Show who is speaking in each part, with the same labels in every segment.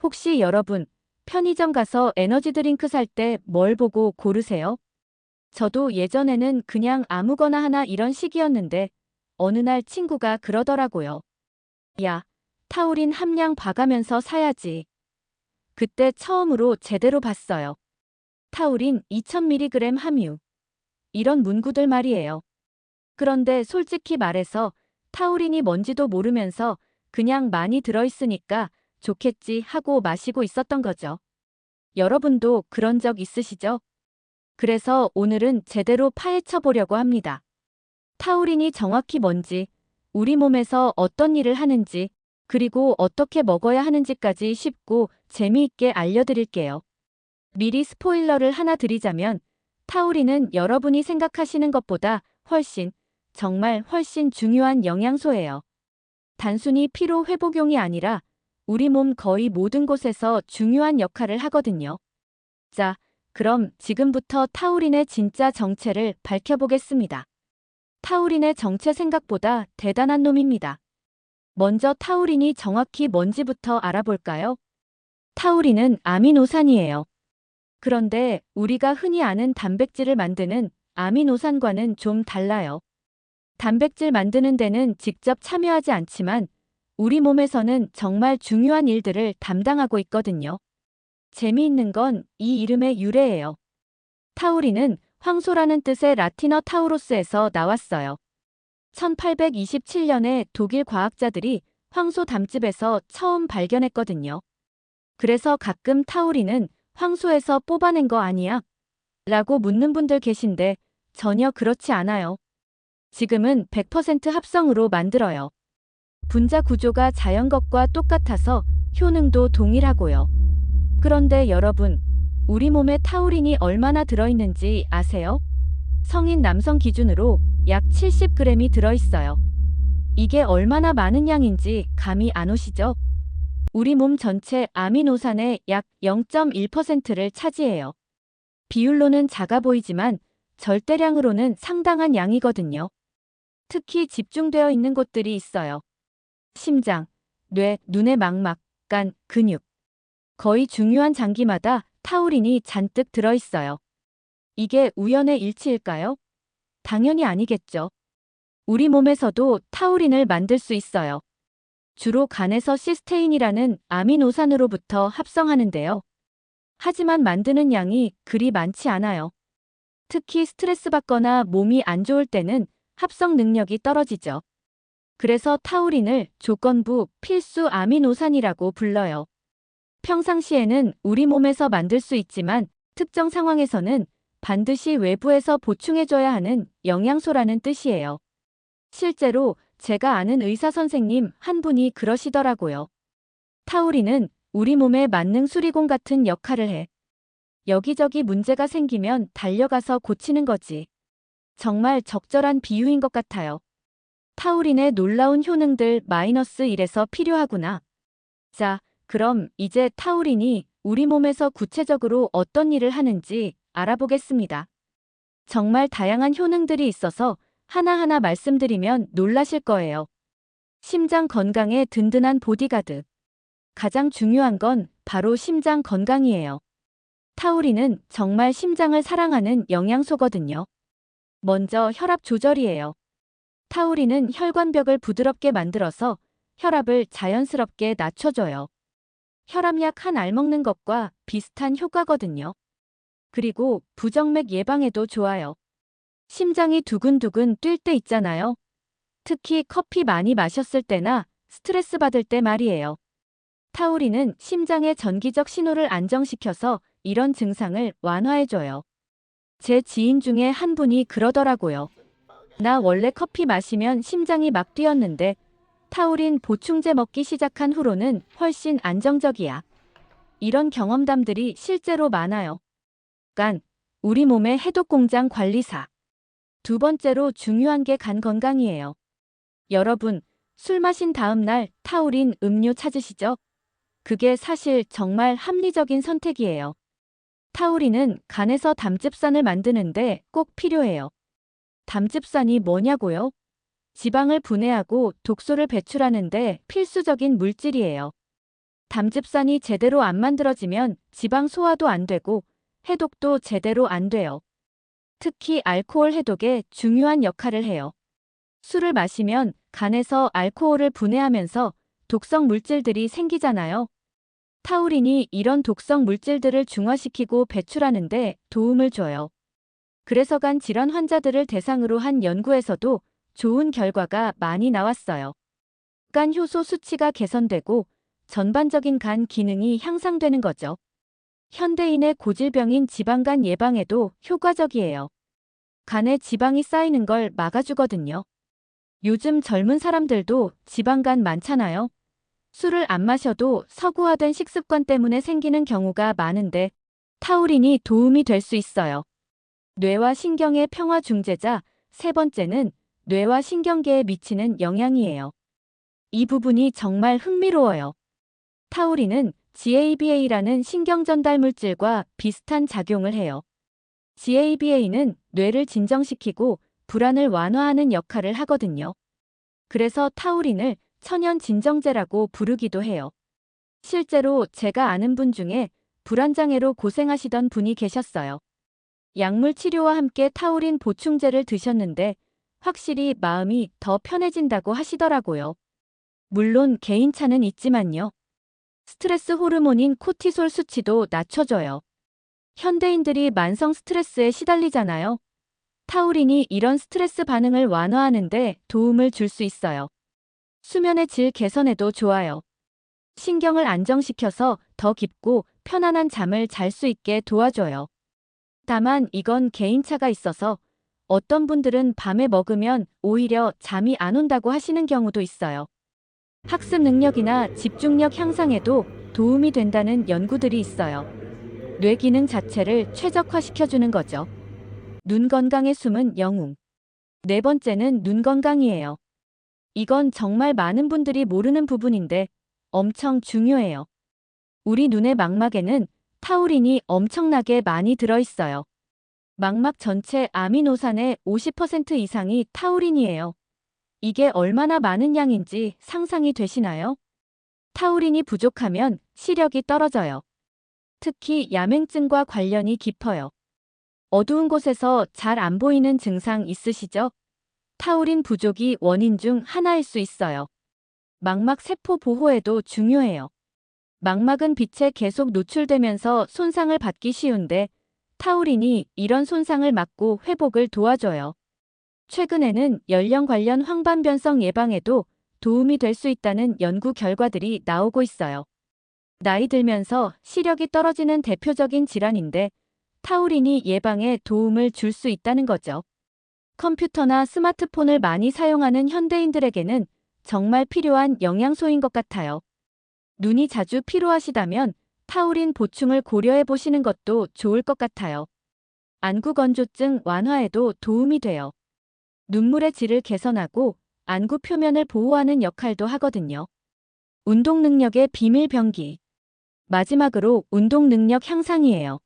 Speaker 1: 혹시 여러분, 편의점 가서 에너지 드링크 살 때 뭘 보고 고르세요? 저도 예전에는 그냥 아무거나 하나 이런 식이었는데, 어느 날 친구가 그러더라고요. 야, 타우린 함량 봐가면서 사야지. 그때 처음으로 제대로 봤어요. 타우린 2000mg 함유. 이런 문구들 말이에요. 그런데 솔직히 말해서 타우린이 뭔지도 모르면서 그냥 많이 들어있으니까 좋겠지 하고 마시고 있었던 거죠. 여러분도 그런 적 있으시죠? 그래서 오늘은 제대로 파헤쳐 보려고 합니다. 타우린이 정확히 뭔지, 우리 몸에서 어떤 일을 하는지, 그리고 어떻게 먹어야 하는지까지 쉽고 재미있게 알려드릴게요. 미리 스포일러를 하나 드리자면, 타우린은 여러분이 생각하시는 것보다 정말 훨씬 중요한 영양소예요. 단순히 피로 회복용이 아니라 우리 몸 거의 모든 곳에서 중요한 역할을 하거든요. 자, 그럼 지금부터 타우린의 진짜 정체를 밝혀보겠습니다. 타우린의 정체 생각보다 대단한 놈입니다. 먼저 타우린이 정확히 뭔지부터 알아볼까요? 타우린은 아미노산이에요. 그런데 우리가 흔히 아는 단백질을 만드는 아미노산과는 좀 달라요. 단백질 만드는 데는 직접 참여하지 않지만 우리 몸에서는 정말 중요한 일들을 담당하고 있거든요. 재미있는 건 이 이름의 유래예요. 타우린은 황소라는 뜻의 라틴어 타우로스에서 나왔어요. 1827년에 독일 과학자들이 황소 담즙에서 처음 발견했거든요. 그래서 가끔 타우린은 황소에서 뽑아낸 거 아니야? 라고 묻는 분들 계신데 전혀 그렇지 않아요. 지금은 100% 합성으로 만들어요. 분자 구조가 자연 것과 똑같아서 효능도 동일하고요. 그런데 여러분, 우리 몸에 타우린이 얼마나 들어있는지 아세요? 성인 남성 기준으로 약 70g이 들어있어요. 이게 얼마나 많은 양인지 감이 안 오시죠? 우리 몸 전체 아미노산의 약 0.1%를 차지해요. 비율로는 작아 보이지만 절대량으로는 상당한 양이거든요. 특히 집중되어 있는 곳들이 있어요. 심장, 뇌, 눈의 망막, 간, 근육. 거의 중요한 장기마다 타우린이 잔뜩 들어있어요. 이게 우연의 일치일까요? 당연히 아니겠죠. 우리 몸에서도 타우린을 만들 수 있어요. 주로 간에서 시스테인이라는 아미노산으로부터 합성하는데요. 하지만 만드는 양이 그리 많지 않아요. 특히 스트레스 받거나 몸이 안 좋을 때는 합성 능력이 떨어지죠. 그래서 타우린을 조건부 필수 아미노산이라고 불러요. 평상시에는 우리 몸에서 만들 수 있지만 특정 상황에서는 반드시 외부에서 보충해줘야 하는 영양소라는 뜻이에요. 실제로 제가 아는 의사 선생님 한 분이 그러시더라고요. 타우린은 우리 몸의 만능 수리공 같은 역할을 해. 여기저기 문제가 생기면 달려가서 고치는 거지. 정말 적절한 비유인 것 같아요. 타우린의 놀라운 효능들 -1에서 필요하구나. 자, 그럼 이제 타우린이 우리 몸에서 구체적으로 어떤 일을 하는지 알아보겠습니다. 정말 다양한 효능들이 있어서 하나하나 말씀드리면 놀라실 거예요. 심장 건강에 든든한 보디가드. 가장 중요한 건 바로 심장 건강이에요. 타우린은 정말 심장을 사랑하는 영양소거든요. 먼저 혈압 조절이에요. 타우린은 혈관벽을 부드럽게 만들어서 혈압을 자연스럽게 낮춰줘요. 혈압약 한 알 먹는 것과 비슷한 효과거든요. 그리고 부정맥 예방에도 좋아요. 심장이 두근두근 뛸 때 있잖아요. 특히 커피 많이 마셨을 때나 스트레스 받을 때 말이에요. 타우린은 심장의 전기적 신호를 안정시켜서 이런 증상을 완화해줘요. 제 지인 중에 한 분이 그러더라고요. 나 원래 커피 마시면 심장이 막 뛰었는데 타우린 보충제 먹기 시작한 후로는 훨씬 안정적이야. 이런 경험담들이 실제로 많아요. 간, 우리 몸의 해독 공장 관리사. 두 번째로 중요한 게 간 건강이에요. 여러분, 술 마신 다음 날 타우린 음료 찾으시죠? 그게 사실 정말 합리적인 선택이에요. 타우린은 간에서 담즙산을 만드는데 꼭 필요해요. 담즙산이 뭐냐고요? 지방을 분해하고 독소를 배출하는데 필수적인 물질이에요. 담즙산이 제대로 안 만들어지면 지방 소화도 안 되고 해독도 제대로 안 돼요. 특히 알코올 해독에 중요한 역할을 해요. 술을 마시면 간에서 알코올을 분해하면서 독성 물질들이 생기잖아요. 타우린이 이런 독성 물질들을 중화시키고 배출하는데 도움을 줘요. 그래서 간 질환 환자들을 대상으로 한 연구에서도 좋은 결과가 많이 나왔어요. 간 효소 수치가 개선되고 전반적인 간 기능이 향상되는 거죠. 현대인의 고질병인 지방간 예방에도 효과적이에요. 간에 지방이 쌓이는 걸 막아주거든요. 요즘 젊은 사람들도 지방간 많잖아요. 술을 안 마셔도 서구화된 식습관 때문에 생기는 경우가 많은데 타우린이 도움이 될 수 있어요. 뇌와 신경의 평화 중재자, 세 번째는 뇌와 신경계에 미치는 영향이에요. 이 부분이 정말 흥미로워요. 타우린은 GABA라는 신경전달 물질과 비슷한 작용을 해요. GABA는 뇌를 진정시키고 불안을 완화하는 역할을 하거든요. 그래서 타우린을 천연 진정제라고 부르기도 해요. 실제로 제가 아는 분 중에 불안장애로 고생하시던 분이 계셨어요. 약물 치료와 함께 타우린 보충제를 드셨는데 확실히 마음이 더 편해진다고 하시더라고요. 물론 개인차는 있지만요. 스트레스 호르몬인 코티솔 수치도 낮춰줘요. 현대인들이 만성 스트레스에 시달리잖아요. 타우린이 이런 스트레스 반응을 완화하는데 도움을 줄 수 있어요. 수면의 질 개선에도 좋아요. 신경을 안정시켜서 더 깊고 편안한 잠을 잘 수 있게 도와줘요. 다만 이건 개인차가 있어서 어떤 분들은 밤에 먹으면 오히려 잠이 안 온다고 하시는 경우도 있어요. 학습 능력이나 집중력 향상에도 도움이 된다는 연구들이 있어요. 뇌 기능 자체를 최적화시켜주는 거죠. 눈 건강의 숨은 영웅. 네 번째는 눈 건강이에요. 이건 정말 많은 분들이 모르는 부분인데 엄청 중요해요. 우리 눈의 망막에는 타우린이 엄청나게 많이 들어있어요. 망막 전체 아미노산의 50% 이상이 타우린이에요. 이게 얼마나 많은 양인지 상상이 되시나요? 타우린이 부족하면 시력이 떨어져요. 특히 야맹증과 관련이 깊어요. 어두운 곳에서 잘 안 보이는 증상 있으시죠? 타우린 부족이 원인 중 하나일 수 있어요. 망막 세포 보호에도 중요해요. 망막은 빛에 계속 노출되면서 손상을 받기 쉬운데 타우린이 이런 손상을 막고 회복을 도와줘요. 최근에는 연령 관련 황반변성 예방에도 도움이 될 수 있다는 연구 결과들이 나오고 있어요. 나이 들면서 시력이 떨어지는 대표적인 질환인데 타우린이 예방에 도움을 줄 수 있다는 거죠. 컴퓨터나 스마트폰을 많이 사용하는 현대인들에게는 정말 필요한 영양소인 것 같아요. 눈이 자주 피로하시다면 타우린 보충을 고려해 보시는 것도 좋을 것 같아요. 안구 건조증 완화에도 도움이 돼요. 눈물의 질을 개선하고 안구 표면을 보호하는 역할도 하거든요. 운동 능력의 비밀 병기. 마지막으로 운동 능력 향상이에요.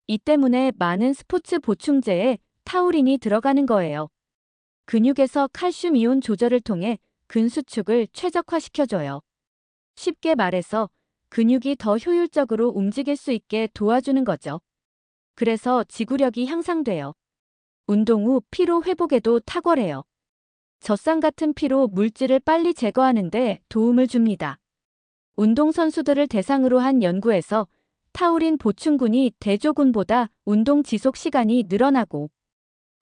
Speaker 1: 이 때문에 많은 스포츠 보충제에 타우린이 들어가는 거예요. 근육에서 칼슘 이온 조절을 통해 근수축을 최적화시켜줘요. 쉽게 말해서 근육이 더 효율적으로 움직일 수 있게 도와주는 거죠. 그래서 지구력이 향상돼요. 운동 후 피로 회복에도 탁월해요. 젖산 같은 피로 물질을 빨리 제거하는데 도움을 줍니다. 운동선수들을 대상으로 한 연구에서 타우린 보충군이 대조군보다 운동 지속 시간이 늘어나고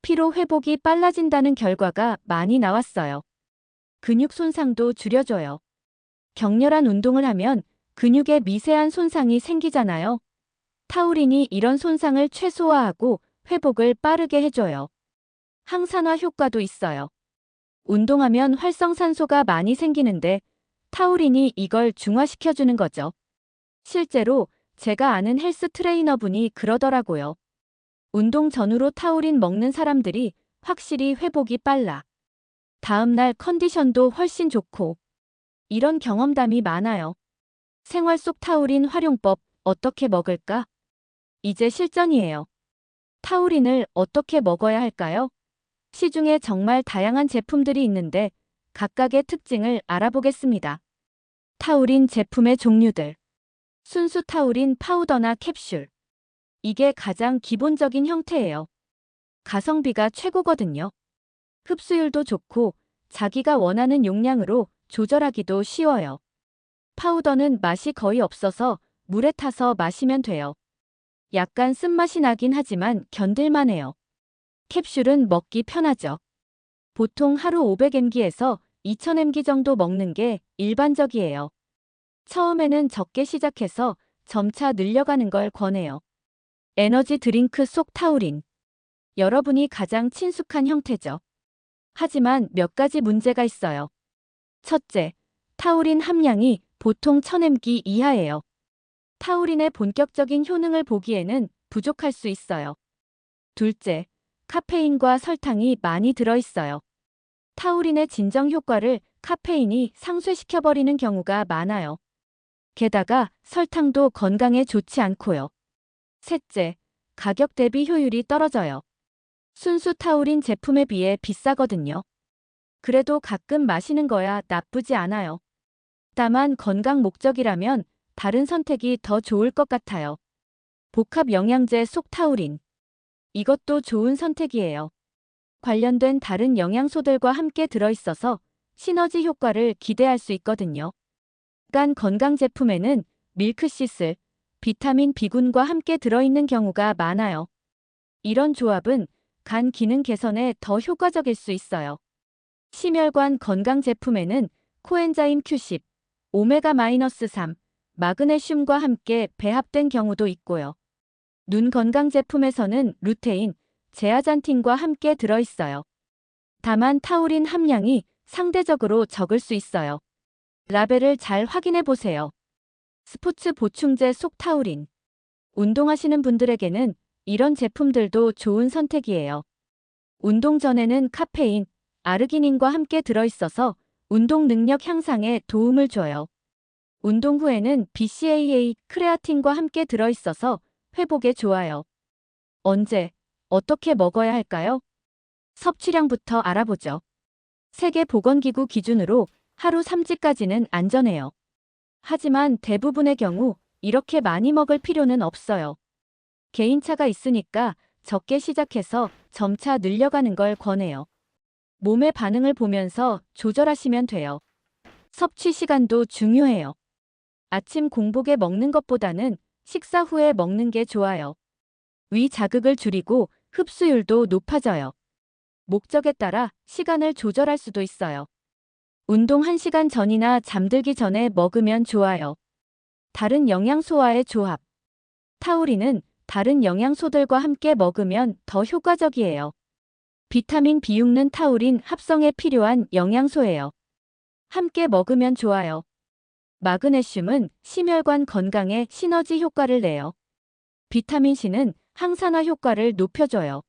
Speaker 1: 피로 회복이 빨라진다는 결과가 많이 나왔어요. 근육 손상도 줄여줘요. 격렬한 운동을 하면 근육에 미세한 손상이 생기잖아요. 타우린이 이런 손상을 최소화하고 회복을 빠르게 해줘요. 항산화 효과도 있어요. 운동하면 활성산소가 많이 생기는데 타우린이 이걸 중화시켜주는 거죠. 실제로 제가 아는 헬스 트레이너분이 그러더라고요. 운동 전후로 타우린 먹는 사람들이 확실히 회복이 빨라. 다음날 컨디션도 훨씬 좋고. 이런 경험담이 많아요. 생활 속 타우린 활용법 어떻게 먹을까? 이제 실전이에요. 타우린을 어떻게 먹어야 할까요? 시중에 정말 다양한 제품들이 있는데 각각의 특징을 알아보겠습니다. 타우린 제품의 종류들. 순수 타우린 파우더나 캡슐. 이게 가장 기본적인 형태예요. 가성비가 최고거든요. 흡수율도 좋고 자기가 원하는 용량으로 조절하기도 쉬워요. 파우더는 맛이 거의 없어서 물에 타서 마시면 돼요. 약간 쓴맛이 나긴 하지만 견딜만해요. 캡슐은 먹기 편하죠. 보통 하루 500mg에서 2000mg 정도 먹는 게 일반적이에요. 처음에는 적게 시작해서 점차 늘려가는 걸 권해요. 에너지 드링크 속 타우린. 여러분이 가장 친숙한 형태죠. 하지만 몇 가지 문제가 있어요. 첫째, 타우린 함량이 보통 1000mg 이하예요. 타우린의 본격적인 효능을 보기에는 부족할 수 있어요. 둘째, 카페인과 설탕이 많이 들어있어요. 타우린의 진정 효과를 카페인이 상쇄시켜버리는 경우가 많아요. 게다가 설탕도 건강에 좋지 않고요. 셋째, 가격 대비 효율이 떨어져요. 순수 타우린 제품에 비해 비싸거든요. 그래도 가끔 마시는 거야 나쁘지 않아요. 다만 건강 목적이라면 다른 선택이 더 좋을 것 같아요. 복합 영양제 속 타우린. 이것도 좋은 선택이에요. 관련된 다른 영양소들과 함께 들어있어서 시너지 효과를 기대할 수 있거든요. 간 건강 제품에는 밀크시슬, 비타민 B군과 함께 들어있는 경우가 많아요. 이런 조합은 간 기능 개선에 더 효과적일 수 있어요. 심혈관 건강 제품에는 코엔자임 Q10, 오메가-3, 마그네슘과 함께 배합된 경우도 있고요. 눈 건강 제품에서는 루테인, 제아잔틴과 함께 들어있어요. 다만 타우린 함량이 상대적으로 적을 수 있어요. 라벨을 잘 확인해 보세요. 스포츠 보충제 속 타우린. 운동하시는 분들에게는 이런 제품들도 좋은 선택이에요. 운동 전에는 카페인, 아르기닌과 함께 들어있어서 운동 능력 향상에 도움을 줘요. 운동 후에는 BCAA, 크레아틴과 함께 들어있어서 회복에 좋아요. 언제, 어떻게 먹어야 할까요? 섭취량부터 알아보죠. 세계보건기구 기준으로 하루 3끼까지는 안전해요. 하지만 대부분의 경우 이렇게 많이 먹을 필요는 없어요. 개인차가 있으니까 적게 시작해서 점차 늘려가는 걸 권해요. 몸의 반응을 보면서 조절하시면 돼요. 섭취 시간도 중요해요. 아침 공복에 먹는 것보다는 식사 후에 먹는 게 좋아요. 위 자극을 줄이고 흡수율도 높아져요. 목적에 따라 시간을 조절할 수도 있어요. 운동 1시간 전이나 잠들기 전에 먹으면 좋아요. 다른 영양소와의 조합. 타우린은 다른 영양소들과 함께 먹으면 더 효과적이에요. 비타민 B6는 타우린 합성에 필요한 영양소예요. 함께 먹으면 좋아요. 마그네슘은 심혈관 건강에 시너지 효과를 내요. 비타민 C는 항산화 효과를 높여줘요.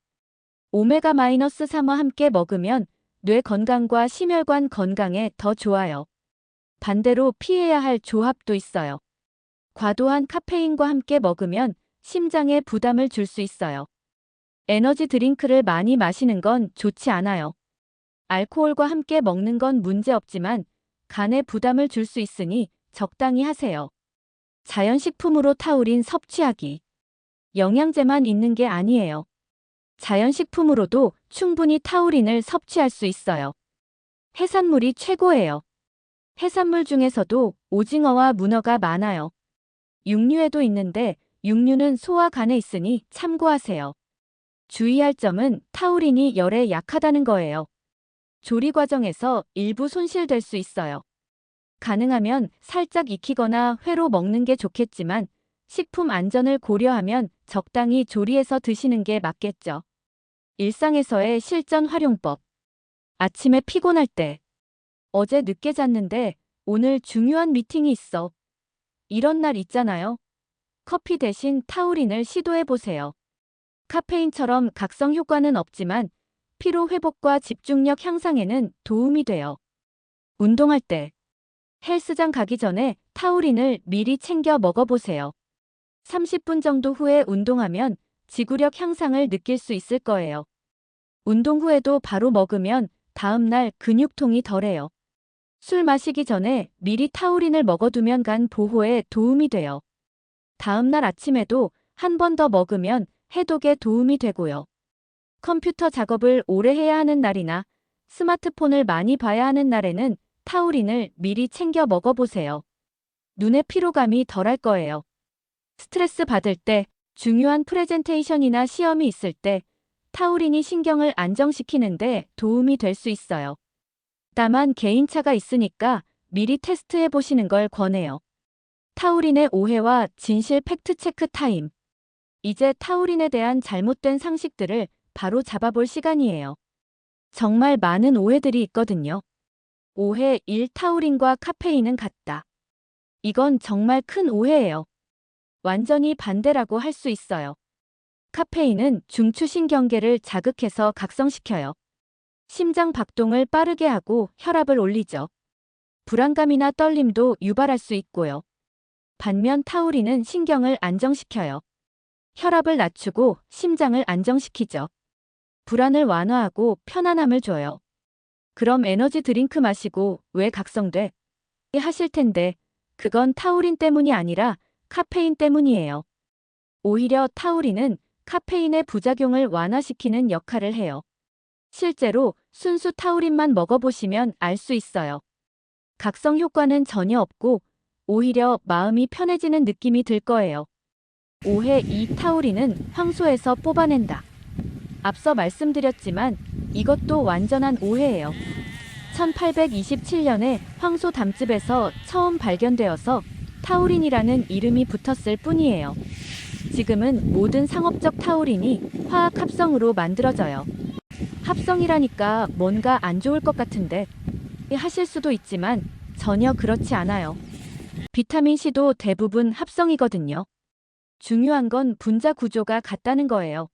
Speaker 1: 오메가-3와 함께 먹으면 뇌 건강과 심혈관 건강에 더 좋아요. 반대로 피해야 할 조합도 있어요. 과도한 카페인과 함께 먹으면 심장에 부담을 줄 수 있어요. 에너지 드링크를 많이 마시는 건 좋지 않아요. 알코올과 함께 먹는 건 문제 없지만 간에 부담을 줄 수 있으니 적당히 하세요. 자연식품으로 타우린 섭취하기. 영양제만 있는 게 아니에요. 자연식품으로도 충분히 타우린을 섭취할 수 있어요. 해산물이 최고예요. 해산물 중에서도 오징어와 문어가 많아요. 육류에도 있는데 육류는 소와 간에 있으니 참고하세요. 주의할 점은 타우린이 열에 약하다는 거예요. 조리 과정에서 일부 손실될 수 있어요. 가능하면 살짝 익히거나 회로 먹는 게 좋겠지만 식품 안전을 고려하면 적당히 조리해서 드시는 게 맞겠죠. 일상에서의 실전 활용법. 아침에 피곤할 때. 어제 늦게 잤는데 오늘 중요한 미팅이 있어. 이런 날 있잖아요. 커피 대신 타우린을 시도해 보세요. 카페인처럼 각성 효과는 없지만 피로 회복과 집중력 향상에는 도움이 돼요. 운동할 때. 헬스장 가기 전에 타우린을 미리 챙겨 먹어보세요. 30분 정도 후에 운동하면 지구력 향상을 느낄 수 있을 거예요. 운동 후에도 바로 먹으면 다음날 근육통이 덜해요. 술 마시기 전에 미리 타우린을 먹어두면 간 보호에 도움이 돼요. 다음날 아침에도 한 번 더 먹으면 해독에 도움이 되고요. 컴퓨터 작업을 오래 해야 하는 날이나 스마트폰을 많이 봐야 하는 날에는 타우린을 미리 챙겨 먹어보세요. 눈의 피로감이 덜할 거예요. 스트레스 받을 때, 중요한 프레젠테이션이나 시험이 있을 때 타우린이 신경을 안정시키는데 도움이 될 수 있어요. 다만 개인차가 있으니까 미리 테스트해 보시는 걸 권해요. 타우린의 오해와 진실 팩트체크 타임. 이제 타우린에 대한 잘못된 상식들을 바로 잡아볼 시간이에요. 정말 많은 오해들이 있거든요. 오해 1. 타우린과 카페인은 같다. 이건 정말 큰 오해예요. 완전히 반대라고 할 수 있어요. 카페인은 중추신경계를 자극해서 각성시켜요. 심장 박동을 빠르게 하고 혈압을 올리죠. 불안감이나 떨림도 유발할 수 있고요. 반면 타우린은 신경을 안정시켜요. 혈압을 낮추고 심장을 안정시키죠. 불안을 완화하고 편안함을 줘요. 그럼 에너지 드링크 마시고 왜 각성돼? 하실 텐데 그건 타우린 때문이 아니라 카페인 때문이에요. 오히려 타우린은 카페인의 부작용을 완화시키는 역할을 해요. 실제로 순수 타우린만 먹어보시면 알 수 있어요. 각성 효과는 전혀 없고 오히려 마음이 편해지는 느낌이 들 거예요. 오해 2. 타우린은 황소에서 뽑아낸다. 앞서 말씀드렸지만 이것도 완전한 오해예요. 1827년에 황소 담즙에서 처음 발견되어서 타우린이라는 이름이 붙었을 뿐이에요. 지금은 모든 상업적 타우린이 화학 합성으로 만들어져요. 합성이라니까 뭔가 안 좋을 것 같은데 하실 수도 있지만 전혀 그렇지 않아요. 비타민C도 대부분 합성이거든요. 중요한 건 분자 구조가 같다는 거예요.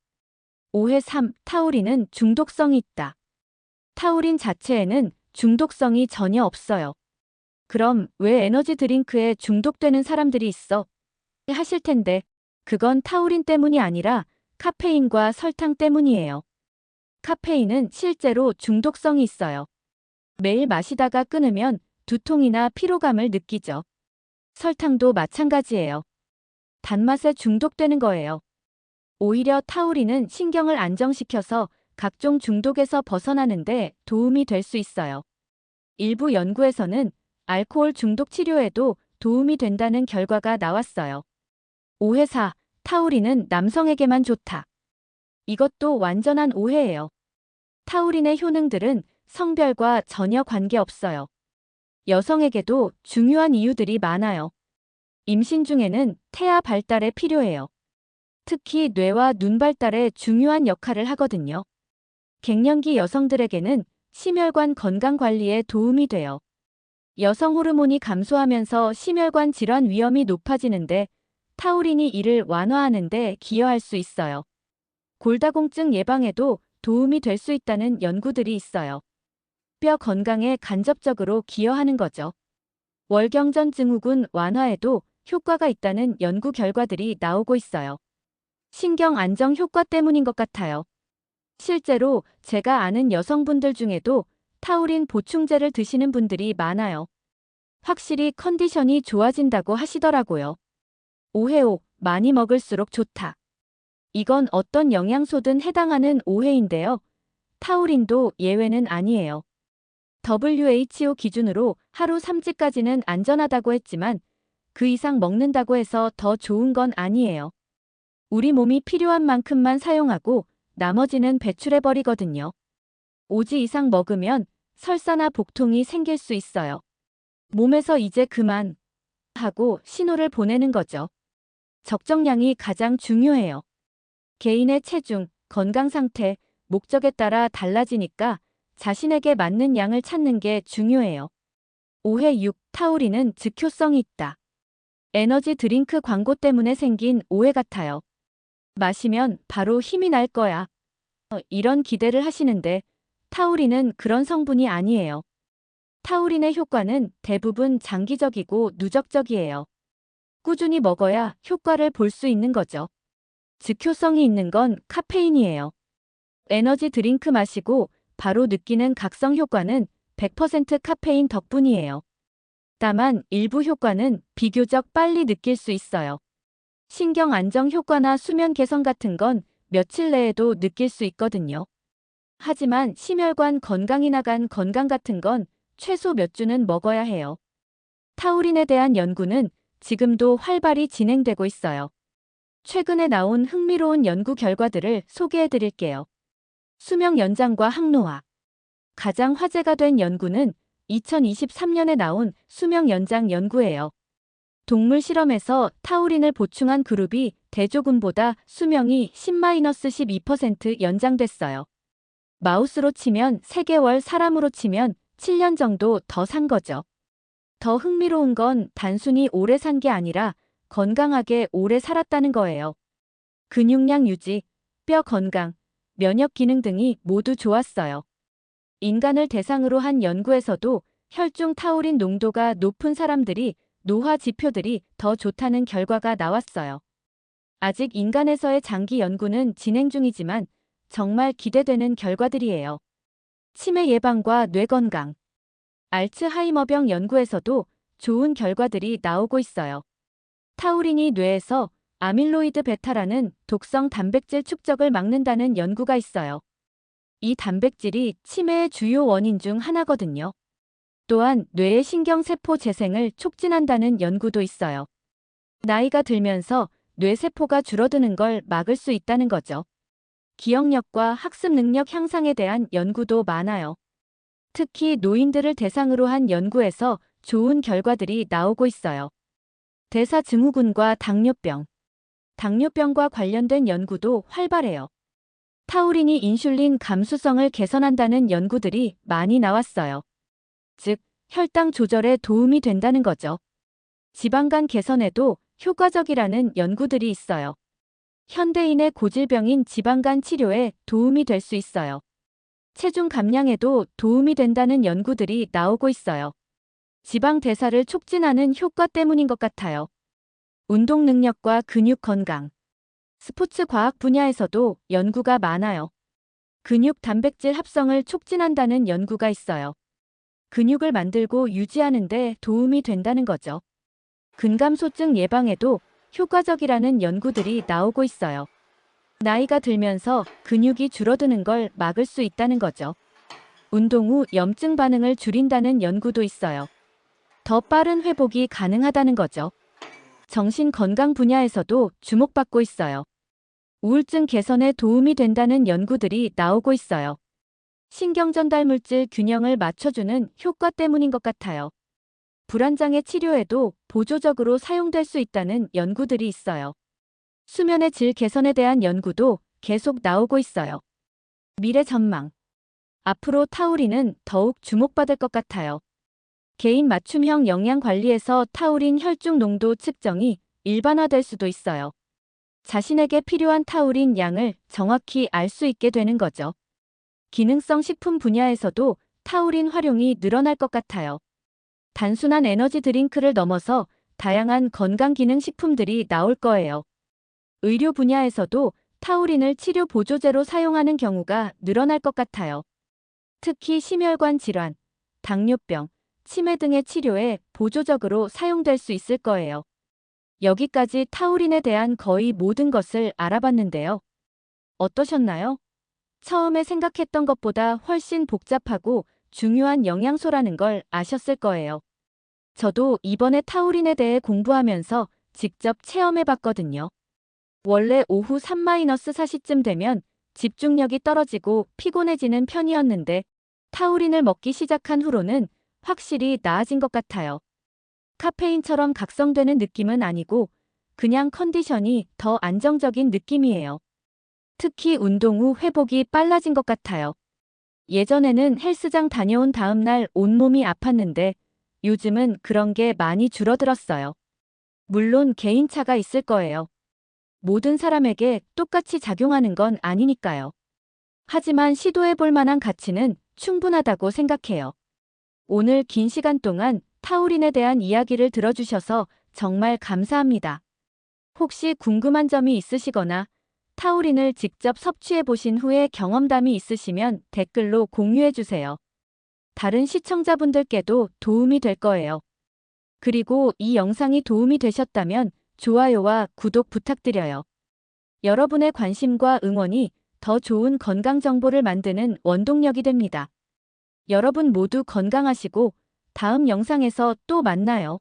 Speaker 1: 오해 3. 타우린은 중독성이 있다. 타우린 자체에는 중독성이 전혀 없어요. 그럼 왜 에너지 드링크에 중독되는 사람들이 있어? 하실 텐데 그건 타우린 때문이 아니라 카페인과 설탕 때문이에요. 카페인은 실제로 중독성이 있어요. 매일 마시다가 끊으면 두통이나 피로감을 느끼죠. 설탕도 마찬가지예요. 단맛에 중독되는 거예요. 오히려 타우린은 신경을 안정시켜서 각종 중독에서 벗어나는데 도움이 될 수 있어요. 일부 연구에서는 알코올 중독 치료에도 도움이 된다는 결과가 나왔어요. 오해 4. 타우린은 남성에게만 좋다. 이것도 완전한 오해예요. 타우린의 효능들은 성별과 전혀 관계없어요. 여성에게도 중요한 이유들이 많아요. 임신 중에는 태아 발달에 필요해요. 특히 뇌와 눈 발달에 중요한 역할을 하거든요. 갱년기 여성들에게는 심혈관 건강 관리에 도움이 돼요. 여성 호르몬이 감소하면서 심혈관 질환 위험이 높아지는데 타우린이 이를 완화하는 데 기여할 수 있어요. 골다공증 예방에도 도움이 될 수 있다는 연구들이 있어요. 뼈 건강에 간접적으로 기여하는 거죠. 월경전 증후군 완화에도 효과가 있다는 연구 결과들이 나오고 있어요. 신경 안정 효과 때문인 것 같아요. 실제로 제가 아는 여성분들 중에도 타우린 보충제를 드시는 분들이 많아요. 확실히 컨디션이 좋아진다고 하시더라고요. 오해 5. 많이 먹을수록 좋다. 이건 어떤 영양소든 해당하는 오해인데요. 타우린도 예외는 아니에요. WHO 기준으로 하루 3끼까지는 안전하다고 했지만 그 이상 먹는다고 해서 더 좋은 건 아니에요. 우리 몸이 필요한 만큼만 사용하고 나머지는 배출해버리거든요. 5지 이상 먹으면 설사나 복통이 생길 수 있어요. 몸에서 이제 그만 하고 신호를 보내는 거죠. 적정량이 가장 중요해요. 개인의 체중, 건강 상태, 목적에 따라 달라지니까 자신에게 맞는 양을 찾는 게 중요해요. 오해 6. 타우린은 즉효성이 있다. 에너지 드링크 광고 때문에 생긴 오해 같아요. 마시면 바로 힘이 날 거야. 이런 기대를 하시는데 타우린은 그런 성분이 아니에요. 타우린의 효과는 대부분 장기적이고 누적적이에요. 꾸준히 먹어야 효과를 볼 수 있는 거죠. 즉효성이 있는 건 카페인이에요. 에너지 드링크 마시고 바로 느끼는 각성 효과는 100% 카페인 덕분이에요. 다만 일부 효과는 비교적 빨리 느낄 수 있어요. 신경 안정 효과나 수면 개선 같은 건 며칠 내에도 느낄 수 있거든요. 하지만 심혈관 건강이나 간 건강 같은 건 최소 몇 주는 먹어야 해요. 타우린에 대한 연구는 지금도 활발히 진행되고 있어요. 최근에 나온 흥미로운 연구 결과들을 소개해 드릴게요. 수명 연장과 항노화. 가장 화제가 된 연구는 2023년에 나온 수명 연장 연구예요. 동물 실험에서 타우린을 보충한 그룹이 대조군보다 수명이 10-12% 연장됐어요. 마우스로 치면 3개월, 사람으로 치면 7년 정도 더 산 거죠. 더 흥미로운 건 단순히 오래 산 게 아니라 건강하게 오래 살았다는 거예요. 근육량 유지, 뼈 건강, 면역 기능 등이 모두 좋았어요. 인간을 대상으로 한 연구에서도 혈중 타우린 농도가 높은 사람들이 노화 지표들이 더 좋다는 결과가 나왔어요. 아직 인간에서의 장기 연구는 진행 중이지만 정말 기대되는 결과들이에요. 치매 예방과 뇌 건강. 알츠하이머병 연구에서도 좋은 결과들이 나오고 있어요. 타우린이 뇌에서 아밀로이드 베타라는 독성 단백질 축적을 막는다는 연구가 있어요. 이 단백질이 치매의 주요 원인 중 하나거든요. 또한 뇌의 신경세포 재생을 촉진한다는 연구도 있어요. 나이가 들면서 뇌세포가 줄어드는 걸 막을 수 있다는 거죠. 기억력과 학습 능력 향상에 대한 연구도 많아요. 특히 노인들을 대상으로 한 연구에서 좋은 결과들이 나오고 있어요. 대사증후군과 당뇨병. 당뇨병과 관련된 연구도 활발해요. 타우린이 인슐린 감수성을 개선한다는 연구들이 많이 나왔어요. 즉, 혈당 조절에 도움이 된다는 거죠. 지방간 개선에도 효과적이라는 연구들이 있어요. 현대인의 고질병인 지방간 치료에 도움이 될 수 있어요. 체중 감량에도 도움이 된다는 연구들이 나오고 있어요. 지방 대사를 촉진하는 효과 때문인 것 같아요. 운동 능력과 근육 건강. 스포츠 과학 분야에서도 연구가 많아요. 근육 단백질 합성을 촉진한다는 연구가 있어요. 근육을 만들고 유지하는 데 도움이 된다는 거죠. 근감소증 예방에도 효과적이라는 연구들이 나오고 있어요. 나이가 들면서 근육이 줄어드는 걸 막을 수 있다는 거죠. 운동 후 염증 반응을 줄인다는 연구도 있어요. 더 빠른 회복이 가능하다는 거죠. 정신 건강 분야에서도 주목받고 있어요. 우울증 개선에 도움이 된다는 연구들이 나오고 있어요. 신경전달물질 균형을 맞춰주는 효과 때문인 것 같아요. 불안장애 치료에도 보조적으로 사용될 수 있다는 연구들이 있어요. 수면의 질 개선에 대한 연구도 계속 나오고 있어요. 미래 전망. 앞으로 타우린은 더욱 주목받을 것 같아요. 개인 맞춤형 영양 관리에서 타우린 혈중 농도 측정이 일반화될 수도 있어요. 자신에게 필요한 타우린 양을 정확히 알 수 있게 되는 거죠. 기능성 식품 분야에서도 타우린 활용이 늘어날 것 같아요. 단순한 에너지 드링크를 넘어서 다양한 건강 기능 식품들이 나올 거예요. 의료 분야에서도 타우린을 치료 보조제로 사용하는 경우가 늘어날 것 같아요. 특히 심혈관 질환, 당뇨병, 치매 등의 치료에 보조적으로 사용될 수 있을 거예요. 여기까지 타우린에 대한 거의 모든 것을 알아봤는데요. 어떠셨나요? 처음에 생각했던 것보다 훨씬 복잡하고 중요한 영양소라는 걸 아셨을 거예요. 저도 이번에 타우린에 대해 공부하면서 직접 체험해봤거든요. 원래 오후 3-4시쯤 되면 집중력이 떨어지고 피곤해지는 편이었는데 타우린을 먹기 시작한 후로는 확실히 나아진 것 같아요. 카페인처럼 각성되는 느낌은 아니고 그냥 컨디션이 더 안정적인 느낌이에요. 특히 운동 후 회복이 빨라진 것 같아요. 예전에는 헬스장 다녀온 다음 날 온몸이 아팠는데 요즘은 그런 게 많이 줄어들었어요. 물론 개인차가 있을 거예요. 모든 사람에게 똑같이 작용하는 건 아니니까요. 하지만 시도해볼 만한 가치는 충분하다고 생각해요. 오늘 긴 시간 동안 타우린에 대한 이야기를 들어주셔서 정말 감사합니다. 혹시 궁금한 점이 있으시거나 타우린을 직접 섭취해 보신 후에 경험담이 있으시면 댓글로 공유해 주세요. 다른 시청자분들께도 도움이 될 거예요. 그리고 이 영상이 도움이 되셨다면 좋아요와 구독 부탁드려요. 여러분의 관심과 응원이 더 좋은 건강 정보를 만드는 원동력이 됩니다. 여러분 모두 건강하시고 다음 영상에서 또 만나요.